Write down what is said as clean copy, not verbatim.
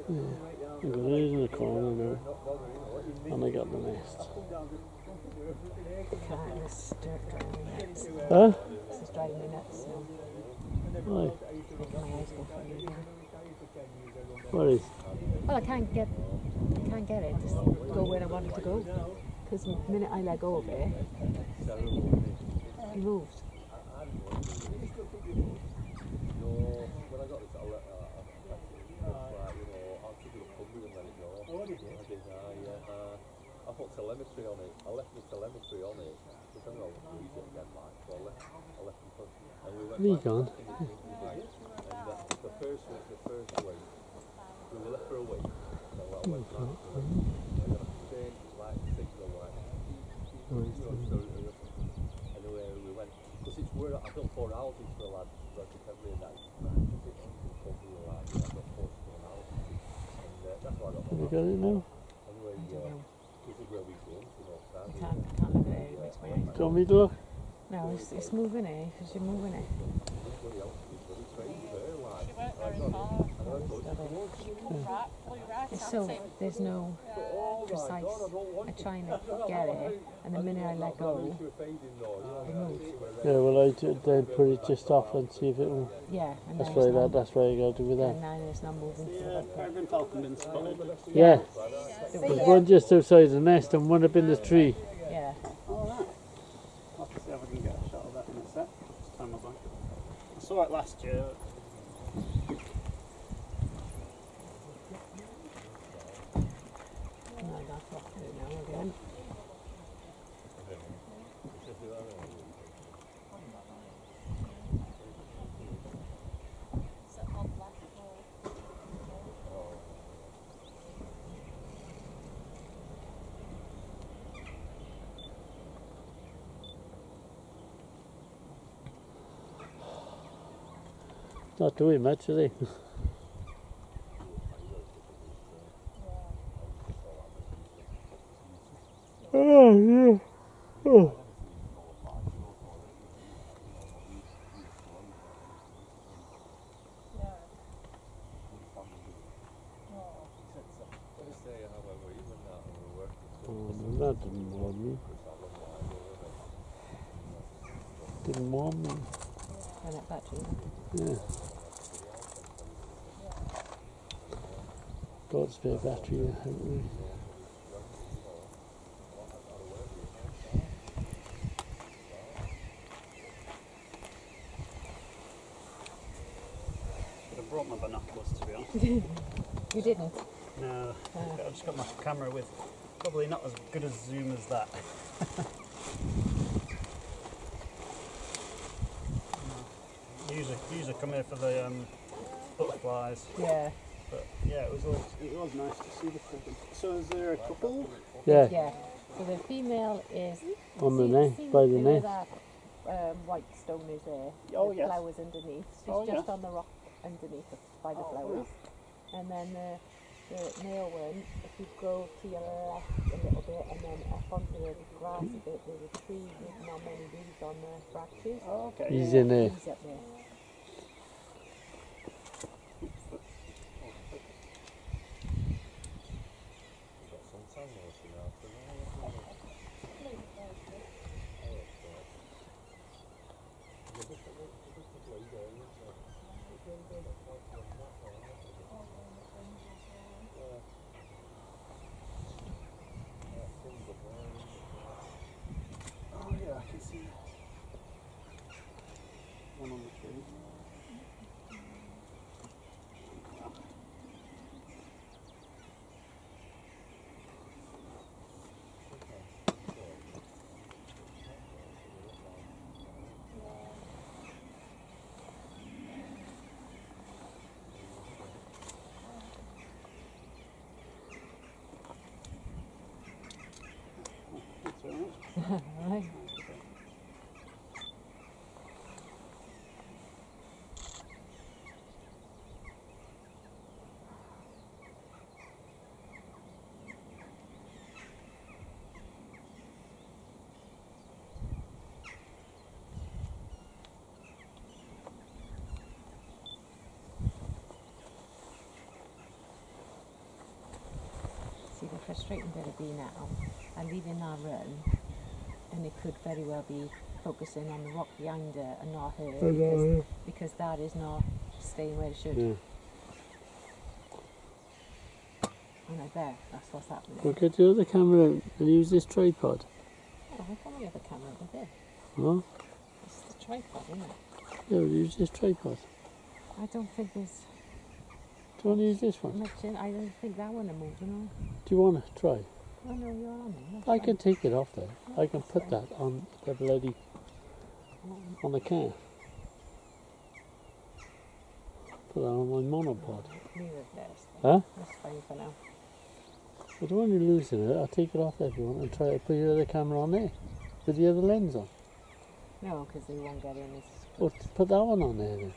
Yeah, it is in the corner now, and I got the nest. This is driving me nuts. Huh? This is driving me nuts now. Why? Making my eyes go funny again. What is? Well, I can't get it to go where I want it to go. Because the minute I let go of it, it moves. I put telemetry on it. I left the telemetry on it. Because I'm going to use it again, like, so I left them put, and we went Where you gone? and the first week, we were left for a week. So I went back to the same, like, signal, like, anyway, we went, because it's where I've done 4 houses for a lad, working every night. I've got 4 stone houses. And that's why I got Have you got it now? Anyway, this is where we go, you know, I can't look at it, it makes my eyes Do you want me to look? No, it's moving it, because you're moving it. It's so, there's no precise, I try and get it, and the minute I let go, it moves. Yeah, well, I then put it just off and see if it will. Yeah, and That's now why it's not, that's why I got to do with that. and now it's not moving. Peregrine Falcon been spotted. Yeah. There's one just outside the nest and one up in the tree. Yeah. Alright. I'll have to see if I can get a shot of that in a sec. Time was on. I saw it last year. No, that's not good now again. Not doing much, are they? Oh, yeah. Oh. That didn't warm me. Didn't warm me. And that battery. Yeah. Got a spare battery, haven't we? Should have brought my binoculars, to be honest. You didn't? No, I just got my camera with probably not as good a zoom as that. Usually come here for the butterflies. Yeah. But yeah, it was nice to see the freaking. So is there a couple? Yeah. Yeah. So the female is On the nest, by the where nest. that white stone is there. Oh, the yes. flowers underneath. She's Oh, just yeah. on the rock underneath by the flowers. And then the male one, if you go to your left a little bit and then up onto the grass a bit, there's a tree with not many leaves on the branches. Oh, okay. He's in there. He's up there. Oh yeah, I can see one on the tree. That's alright. Right. frustrating bit of be now. I'm leaving that run, and it could very well be focusing on the rock behind her and not her, because that is not staying where it should. Yeah. And I bet that's what's happening. We'll get the other camera out and use this tripod. Oh, I've got my other camera over there. Huh? It's the tripod, isn't it? Yeah, we'll use this tripod. I don't think there's Do you want to use this one? much in. I don't think that one will move, you know. Do you want to try? Oh no, you're on it. That's I fine. can take it off there. I can put that on the bloody, on the car. Put that on my monopod. Leave it there. Huh? That's fine for now. I don't want you losing it. I'll take it off there if you want and try to put your other camera on there. With the other lens on. No, because they won't get in. Or put that one on there then.